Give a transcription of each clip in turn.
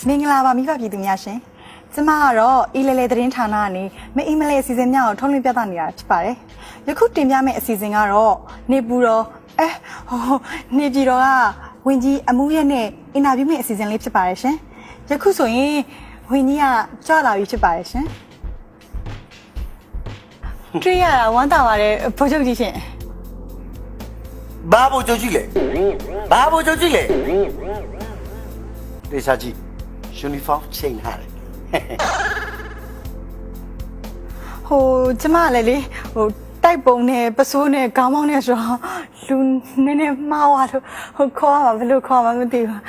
မင်္ဂလာပါမိဘပြည်သူများရှင်ကျမကတော့အီလေလေသတင်းဌာနကနေမအီမလေးအစီအစဉ်များကိုထုတ်လွှင့်ပြသနေတာဖြစ်ပါတယ်ယခုတင်ပြမယ့်အစီအစဉ်ကတော့နေပူတော်နေပြည်တော်ကဝင်ကြီးအမှုရဲ့နဲ့အင်တာဗျူးမယ့်အစီအစဉ်လေးဖြစ်ပါတယ်ရှင်ယခုဆိုရင်ဝင်ကြီးကကြွလာပြီဖြစ်ပါတယ်ရှင်တွေ့ရတာဝမ်းသာပါတယ်ဘိုးချုပ်ကြီးရှင်ဘာဘိုးချုပ်ကြီးလဲဘာဘိုးချုပ်ကြီးလဲတေချာကြီးယူနီဖောင်းချိန်ထားတယ်ကျမလည်းလေတိုက်ပုံနဲ့ပစိုးနဲ့ခေါင်းမောင်းနဲ့ဆိုတော့လူနည်းနည်းမှားသွားလို့ခေါ်ရမှာဘယ်လိုခေါ်မှမသိဘူး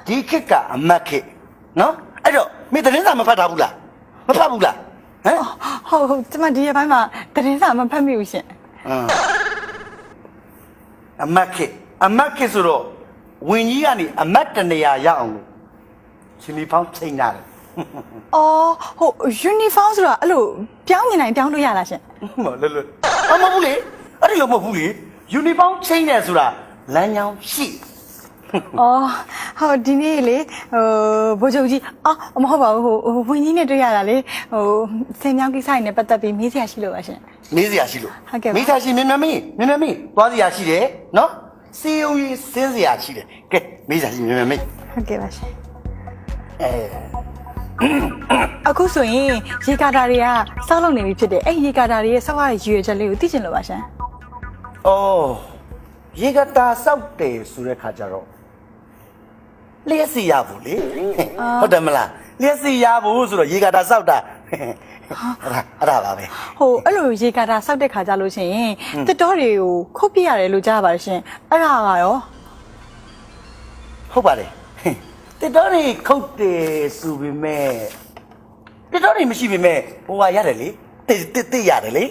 ဒီခက်ကအမတ်ခက်နော်အဲ့တော့မင်းသတင်းစာမဖတ်တာဘူးလားမဖတ်ဘူးလားဟုတ်ကျမဒီရက်ပိုင်းမှာသတင်းစာမဖတ်မိဘူးရှင်အမတ်ခက်ဆိုတော့ဝင်ကြီးကနေအမတ်တနေရာရအောင်လို့ယူနီဖောင်းချိန်ထားတယ်ယူနီဖောင်းဆိုတာအဲ့လိုပြောင်းမြင်နိုင်ပြောင်းလို့ရလားရှင်မဟုတ်ဘူးလေအဲ့ဒီလိုမဟုတ်ဘူးလေယူနီဖောင်းချိန်တယ်ဆိုတာလမ်းကြောင်းရှိဟုတ်ဒီနေ့လေဘိုးချုပ်ကြီးမဟုတ်ပါဘူးဝင်ကြီးနဲ့တွေ့ရတာလေဆင်မြောင်းကိစ္စတွေနဲ့ပတ်သက်ပြီးမေးစရာရှိလို့ပါရှင်မေးစရာရှိလို့မေးစရာရှိမြန်သွားစရာရှိတယ်နော်စီယုံကြီးစင်းစရာရှိတယ်ကဲမေးစရာရှိမြန်ဟုတ်ကဲ့ပါရှင်အခုဆိုရင်ရေကာတာတွေကစောက်လုပ်နေပြီဖြစ်တယ်အဲ့ရေကာတာတွေရဲ့စောက်ရတဲ့ရွေချက်လေးကိုသိချင်လို့ပါရှင်ရေကာတာစောက်တယ်ဆိုတဲ့ခါကျတော့လျှက်စီရဘူးလေဟုတ်တယ်မလားလျှက်စီရဘူးဆိုတော့ရေကာတာစောက်တာအဲ့ဒါပါပဲအဲ့လိုရေကာတာစောက်တဲ့ခါကျလို့ရှိရင်တစ်တော်တွေကိုခုတ်ပြရတယ်လို့ကြားပါတယ်ရှင်အဲ့ဒါကရောဟုတ်ပါတယ်တစ်တော်တွေခုတ်တယ်ဆိုပေမဲ့တစ်တော်တွေမရှိပေမဲ့ဟိုကရတယ်လေတစ်ရတယ်လေ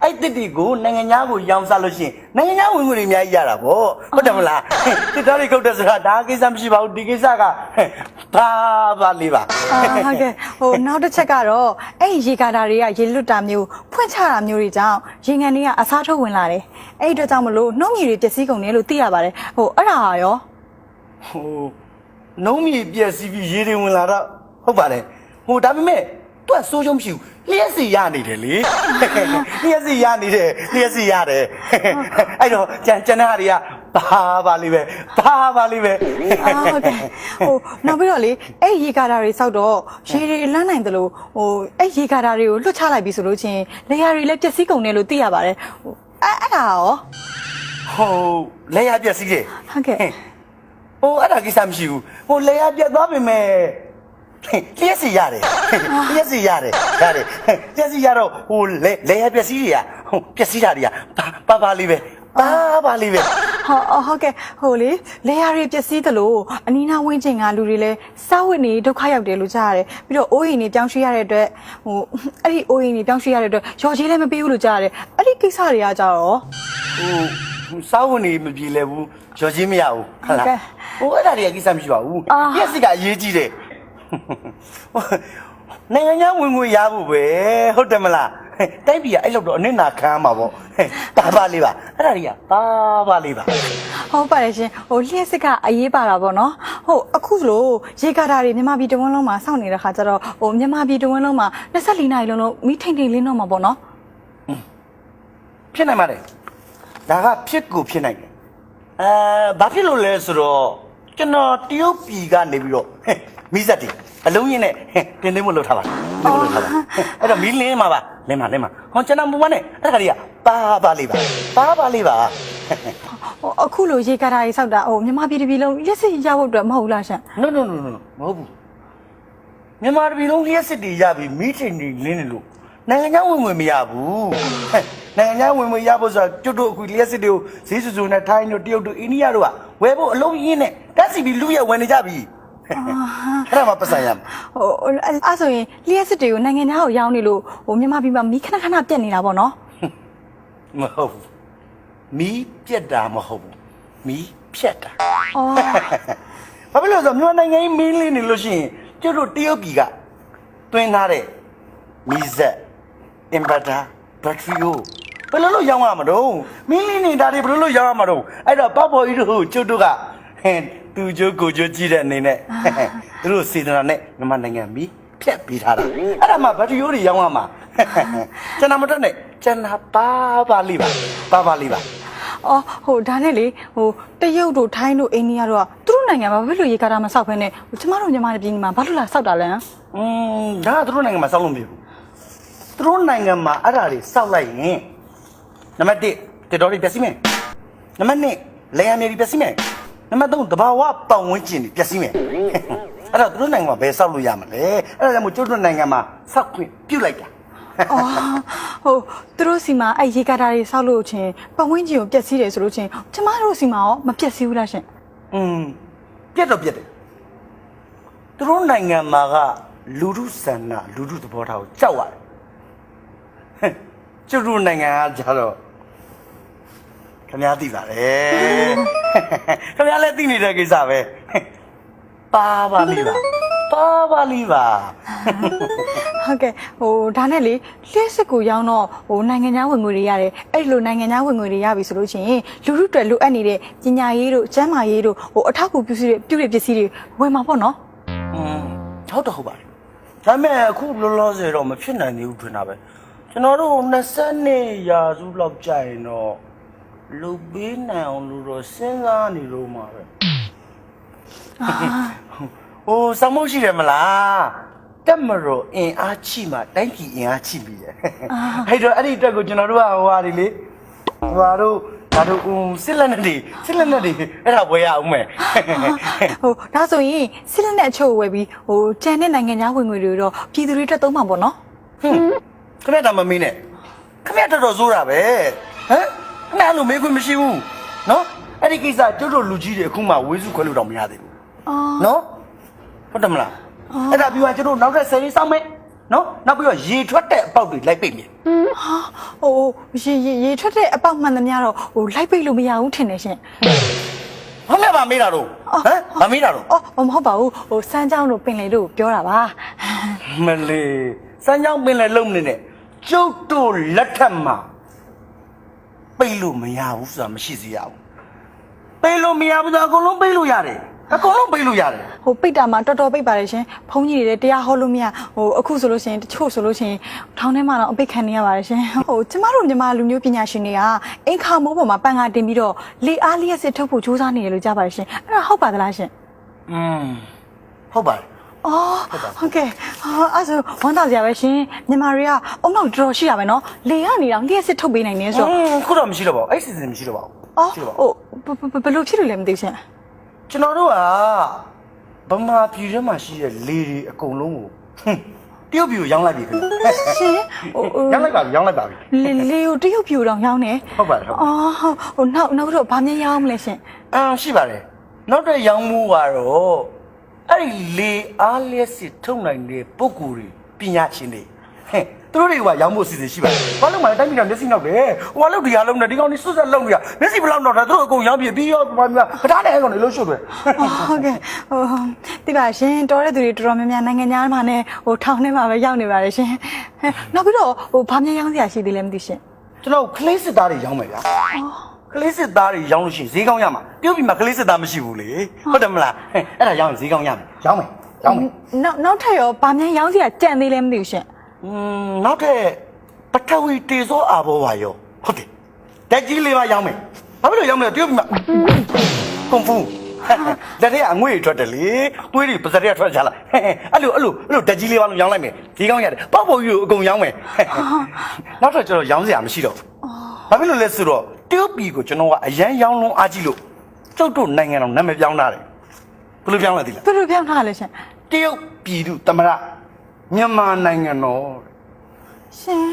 အဲ့တစ်တီကိုနိုင်ငံသားကိုရောင်းစားလို့ရှိရင်နိုင်ငံသားဝင်ငွေတွေအများကြီးရတာဗောဟုတ်တယ်မလားတစ်တော်တွေခုတ်တယ်ဆိုတာဒါကိစ္စမရှိပါဘူးဒီကိစ္စကဘာလေးပါဟုတ်ကဲ့နောက်တစ်ချက်ကတော့အဲ့ရေကာတာတွေကရေလွတ်တာမျိုးဖွင့်ချတာမျိုးတွေကြောင့်ရေငန်တွေကအစားထုတ်ဝင်လာတယ်အဲ့ဒီအတွက်ကြောင့်မလို့နှုတ်မြေတွေပျက်စီးကုန်တယ်လို့သိရပါတယ်အဲ့ဒါရောနှုံးမြေပျက်စီးပြီးရေတွေဝင်လာတော့ဟုတ်ပါတယ်ဒါပေမဲ့သူကစိုးရုံးမရှိဘူးလျှက်စီရနေတယ်လေလျှက်စီရနေတယ်အဲ့တော့ကျန်တဲ့ဟာတွေကဘာလေးပဲဟုတ်ကဲ့နောက်ပြီးတော့လေအဲ့ရေကာတာတွေစောက်တော့ရေတွေလန်းနိုင်တယ်လို့အဲ့ရေကာတာတွေကိုလွတ်ချလိုက်ပြီဆိုလို့ချင်းလေယာတွေလည်းပျက်စီးကုန်တယ်လို့သိရပါတယ်အဲ့ဒါရောလေယာပျက်စီးတယ်ဟုတ်ကဲ့အဲ့ဒါကိစ္စမရှိဘူးလေယာပြတ်သွားပြီမဲ့လျှက်စီရတယ်လျှက်စီရတော့လေယာပျက်စီးတွေကပျက်စီးတာတွေကပါလေးပဲဟုတ်ကဲ့လေယာတွေပျက်စီးတယ်လို့အနီးနားဝင်းကျင်ကလူတွေလည်းစားဝတ်နေဒုက္ခရောက်တယ်လို့ကြားရတယ်ပြီးတော့အိုးအိမ်တွေပြောင်းရွှေ့ရတဲ့အတွက်အဲ့ဒီအိုးအိမ်တွေပြောင်းရွှေ့ရတဲ့အတွက်ရော်ကြီးလည်းမပေးဘူးလို့ကြားရတယ်အဲ့ဒီကိစ္စတွေကကြတော့စားဝတ်နေမပြေလဲဘူးရော်ကြီးမရဘူးဟုတ်လားအဲ့ဒါတွေကကိစ္စမရှိပါဘူးလျှက်စီကအရေးကြီးတယ်နိုင်ငံခြားဝင်ငွေရဖို့ပဲဟုတ်တယ်မလားတိုက်ပြည်ကအဲ့လောက်တော့အနစ်နာခံရမှာပေါ့ပါလေးပါအဲ့ဒါတွေကပါလေးပါဟုတ်ပါတယ်ရှင်လျှက်စစ်ကအရေးပါတာပေါ့နော်အခုလို့ရေကာတာတွေမြန်မာပြည်တဝန်းလုံးမှာစောင့်နေတဲ့ခါကျတော့မြန်မာပြည်တဝန်းလုံးမှာ24နာရီလုံးမီးထိန်ထိန်လင်းတော့မှာပေါ့နော်ဖြစ်နိုင်ပါတယ်ဒါကဖြစ်နိုင်တယ်ဘာဖြစ်လို့လဲဆိုတော့ကျွန်တော်တရုတ်ပြည်ကနေပြီးတော့မီးစက်တွေအလုံးရင်းနဲ့တင်သိမ်းမလို့ထားပါအဲ့တော့မီးလင်းမှာပါလင်းမှာကျွန်တော်မမနဲ့အဲ့ဒါတွေကပါလေးပါအခုလိုရေကာတာကြီးစောက်တာမြန်မာပြည်တစ်ပြည်လုံးလျှက်စစ်ရဖို့အတွက်မဟုတ်လားရှင် No မဟုတ်ဘူးမြန်မာပြည်လုံးလျှက်စစ်တွေရပြီးမီးထိန်တွေလင်းနေလို့နိုင်ငံခြားဝင်ငွေမရဘူးနိုင်ငံခြားဝင်ငွေရဖို့ဆိုတော့ကျွတ်တို့အခုလျှက်စစ်တွေကိုဈေးစုနဲ့ထိုင်းတို့တရုတ်တို့အိန္ဒိယတို့ကဝယ်ဖို့အလုံးရင်းနဲ့တက်စီပြီးလူရဝင်နေကြပြီအဲ့ဒါမှပတ်ဆိုင်ရမှာအဲ့ဆိုရင်လျှက်စစ်တွေကိုနိုင်ငံသားကိုရောင်းနေလို့မြန်မာပြည်မှာမီးခဏပြတ်နေတာပေါ့နော်မဟုတ်ဘူးမီးပြတ်တာမဟုတ်ဘူးမီးဖြတ်တာဘာဖြစ်လို့ဆိုမြန်မာနိုင်ငံကြီးမီးလင်းနေလို့ရှိရင်ကျတို့တရုတ်ပြည်ကတွင်းထားတဲ့မီးစက်အင်ဗာတာဘက်ထရီကိုဘယ်လိုရောင်းရမှာတော့မီးလင်းနေတာတွေဘယ်လိုရောင်းရမှာတော့အဲ့တော့ပေါ့ပေါ်ကြီးတို့ကျတို့က သူကျိုးကိုကျိုးကြည့်တဲ့အနေနဲ့သူတို့စေတနာနဲ့မြန်မာနိုင်ငံမီဖြတ်ပြီးထားတာအဲ့ဒါမှဗတ်ရိုးတွေရောင်းရမှာကျွန်တော်မတက်နဲ့ကျွန်တော်ပါလေးပါလေးပါအော်ဟိုဒါနဲ့လေဟိုတရုတ်တို့ထိုင်းတို့အိန္ဒိယတို့ကသူတို့နိုင်ငံမှာဘာလို့ရေကားတာမဆောက်ဖ ೇನೆ ကျမတို့မြန်မာပြည်မှာဘာလို့လာဆောက်တာလဲဒါကသူတို့နိုင်ငံမှာဆောက်လို့မဖြစ်ဘူးသူတို့နိုင်ငံမှာအဲ့ဒါတွေဆောက်လိုက်ရင်နံပါတ်1တေတော်တွေပျက်စီးမယ်နံပါတ်2လေယာဉ်တွေပျက်စီးမယ်နံပါတ်3တဘာဝပတ်ဝန်းကျင်တွေပျက်စီးမယ်အဲ့တော့သူတို့နိုင်ငံမှာဘယ်ဆောက်လို့ရမလဲအဲ့ဒါကြောင့်မို့ကျုပ်တို့နိုင်ငံမှာဆောက်ခွင့်ပြုလိုက်တာအော်ဟိုသူတို့စီမှာအဲ့ရေကားတာတွေဆောက်လို့ချင်းပတ်ဝန်းကျင်ကိုပျက်စီးတယ်ဆိုလို့ချင်းကျမတို့စီမှာရောမပျက်စီးဘူးလားရှင်ပြက်တော့ပြက်တယ်သူတို့နိုင်ငံမှာကလူထုဆန္ဒလူထုသဘောထားကိုကြောက်ရတယ်ကျုပ်တို့နိုင်ငံကကြတော့ခင်ဗျားသိပါတယ်ခင်ဗျားလည်းသိနေတဲ့ကိစ္စပဲပါလေးပါဟုတ်ကဲ့ဟိုဒါနဲ့လေလျှက်စစ်ကိုရောင်းတော့ဟိုနိုင်ငံခြားဝင်ငွေတွေရတယ်အဲ့လိုနိုင်ငံခြားဝင်ငွေတွေရပြီဆိုလို့ရှိရင်လူထုတွေလိုအပ်နေတဲ့ပညာရေးတို့ကျန်းမာရေးတို့ဟိုအထောက်အကူပြုတဲ့ပစ္စည်းတွေဝယ်မှာပေါ့နော်ဟုတ်ပါတယ်ဒါပေမဲ့အခုလောလောဆယ်တော့မဖြစ်နိုင်သေးဘူးထင်တာပဲကျွန်တော်တို့20ရာစုလောက်ကြာရင်တော့လူပေးနိုင်အောင်လို့တော့စဉ်းစားနေလို့မှာပဲဟိုစမိုးရှိတယ်မလားတက်မလို့အင်အားချိမှတိုင်းပြည်အင်အားချိပြီးတယ်အဲ့တော့အဲ့ဒီတက်ကိုကျွန်တော်တို့ကဟိုဟာဒီလေဟိုတို့ဒါတို့စစ်လက်နဲ့အဲ့ဒါဝယ်ရအောင်မယ်ဟိုဒါဆိုရင်စစ်လက်နဲ့အချို့ဝယ်ပြီးဟိုကျန်တဲ့နိုင်ငံခြားဝင်ငွေတွေတော့ပြည်သူတွေတက်သုံးမှာပေါ့နော်ခင်ဗျားဒါမမင်းနဲ့ခင်ဗျားတော်စိုးတာပဲဟမ်ခင်ဗျားလိုမေးခွင့်မရှိဘူးနော်အဲ့ဒီကိစ္စကျုပ်တို့လူကြီးတွေအခုမှဝေးစုခွဲလို့တော့မရသေးဘူးနော်ဟုတ်တယ်မလားအဲ့ဒါပြီးတော့ကျုပ်တို့နောက်ထပ်10ရက်စောင့်မယ်နော်နောက်ပြီးတော့ရေထွက်တဲ့အပေါက်တွေလိုက်ပိတ်မယ်ဟာဟိုရေထွက်တဲ့အပေါက်မှန်သမျှတော့ဟိုလိုက်ပိတ်လို့မရဘူးထင်တယ်ရှင်ဘာလဲမေးတာတော့ဟမ်မမေးတာတော့မဟုတ်ပါဘူးဟိုစမ်းကြောင်းတို့ပင်လေတို့ပြောတာပါမလေးစမ်းကြောင်းပင်လေလုံးနေနဲ့ကျုပ်တို့လက်ထက်မှာပိတ်လို့မရဘူးဆိုတာမရှိစေရဘူးပိတ်လို့မရဘူးဆိုအကုန်လုံးပိတ်လို့ရတယ်အကုန်လုံးပိတ်လို့ရတယ်ဟိုပိတ်တာမှာတော်တော်ပိတ်ပါတယ်ရှင်ဘုန်းကြီးတွေတရားဟောလို့မရဟိုအခုဆိုလို့ရှိရင်တချို့ဆိုလို့ရှိရင်ထောင်ထဲမှာတော့အပိတ်ခံနေရပါတယ်ရှင်ဟိုကျမတို့မြန်မာလူမျိုးပညာရှင်တွေကအိမ်ခါမိုးပေါ်မှာပန်ကာတင်ပြီးတော့လေအားလျက်စစ်ထုတ်ဖို့ကြိုးစားနေတယ်လို့ကြားပါတယ်ရှင်အဲ့ဒါဟုတ်ပါသလားရှင်ဟုတ်ပါတယ်ဟုတ်ကဲ့အဲ့ဆိုဝမ်းသာကြပါရှင်မြန်မာတွေကအုံနောက်တော်ရှိတာပဲနော်လေကနေတော့လျက်စစ်ထုတ်ပေးနိုင်နေဆိုခုတော့မရှိတော့ပါဘူးအဲ့စီစဉ်မရှိတော့ပါဘူးဟိုဘယ်လိုဖြစ်လို့လဲမသိရှင်ကျွန်တော်တို့ကဗမာပြည်ထဲမှာရှိတဲ့လေတွေအကုန်လုံးကိုတရုတ်ပြည်ကိုရောင်းလိုက်ပြီခင်ဗျရှင်ရောင်းလိုက်ပါပြီလေကိုတရုတ်ပြည်ကိုတော့ရောင်းနေဟုတ်ပါတယ်ဟုတ်ဟိုနောက်တော့ဗာမြင်ရောင်းမလဲရှင်ရှိပါတယ်နောက်တဲ့ရောင်းမှုကတော့အဲ့ဒီလေအားလျက်စစ်ထုတ်နိုင်တဲ့ပုဂ္ဂိုလ်တွေပညာရှင်တွေသူတို့တွေကရောင်းဖို့အစီအစဉ်ရှိပါတယ်ဘာလို့မှတိုင်းပြည်ကမျက်စိနောက်တယ်ဟိုကလောက်ဒီဟာလုံးနဲ့ဒီကောင်ကြီးစွတ်ဆက်လုံးနေရမျက်စိဘလောက်တော့တာသူတို့အကုန်ရောင်းပြီးရောဘာမှပဓာတ်နဲ့အဲ့ကောင်တွေလို့ရှုပ်တယ်ဟုတ်ကဲ့တိပါရှင်တော်တဲ့သူတွေတော်တော်များများနိုင်ငံသားမှနဲ့ဟိုထောင်ထဲမှာပဲရောက်နေပါတယ်ရှင်နောက်ပြီးတော့ဟိုဘာမြင်ရောင်းစရာရှိသေးလဲမသိရှင်ကျွန်တော်ကလေးစစ်သားတွေရောင်းမယ်ဗျာကလေးစစ်သားတွေရောင်းလို့ရှိရင်ဈေးကောင်းရမှာပြုတ်ပြီးမှကလေးစစ်သားမရှိဘူးလေဟုတ်တယ်မလားအဲ့ဒါရောင်းရင်ဈေးကောင်းရမယ်ရောင်းမယ်နောက်ထပ်ရောဘာမြင်ရောင်းစရာကြံသေးလဲမသိဘူးရှင်နောက်ထပ်ပထဝီတေဇောအာဘောဝါရောဟုတ်တယ်တက်ကြီးလေးပါရောင်းမယ်ဘာဖြစ်လို့ရောင်းမလဲတရုတ်ပြည်မှာကွန်ဖူလက်ထဲအငွေ့ထွက်တယ်လေငွေ့တွေပါစရက်ထွက်ကြလားအဲ့လိုတက်ကြီးလေးပါလို့ရောင်းလိုက်မယ်ဒီကောင်းရတယ်ပေါ့ပေါ့ယူအကုန်ရောင်းမယ်နောက်ထပ်ကျွန်တော်ရောင်းစရာမရှိတော့ဘာဖြစ်လို့လဲဆိုတော့တရုတ်ပြည်ကိုကျွန်တော်ကအရန်ရောင်းလုံးအားကြီးလို့ကျုပ်တို့နိုင်ငံတော်နာမည်ပြောင်းထားတယ်ဘယ်လိုပြောင်းလဲဒီလားဘယ်လိုပြောင်းထားလဲရှင်တရုတ်ပြည်သူသမရမြန်မာနိုင်ငံတော်ရှင်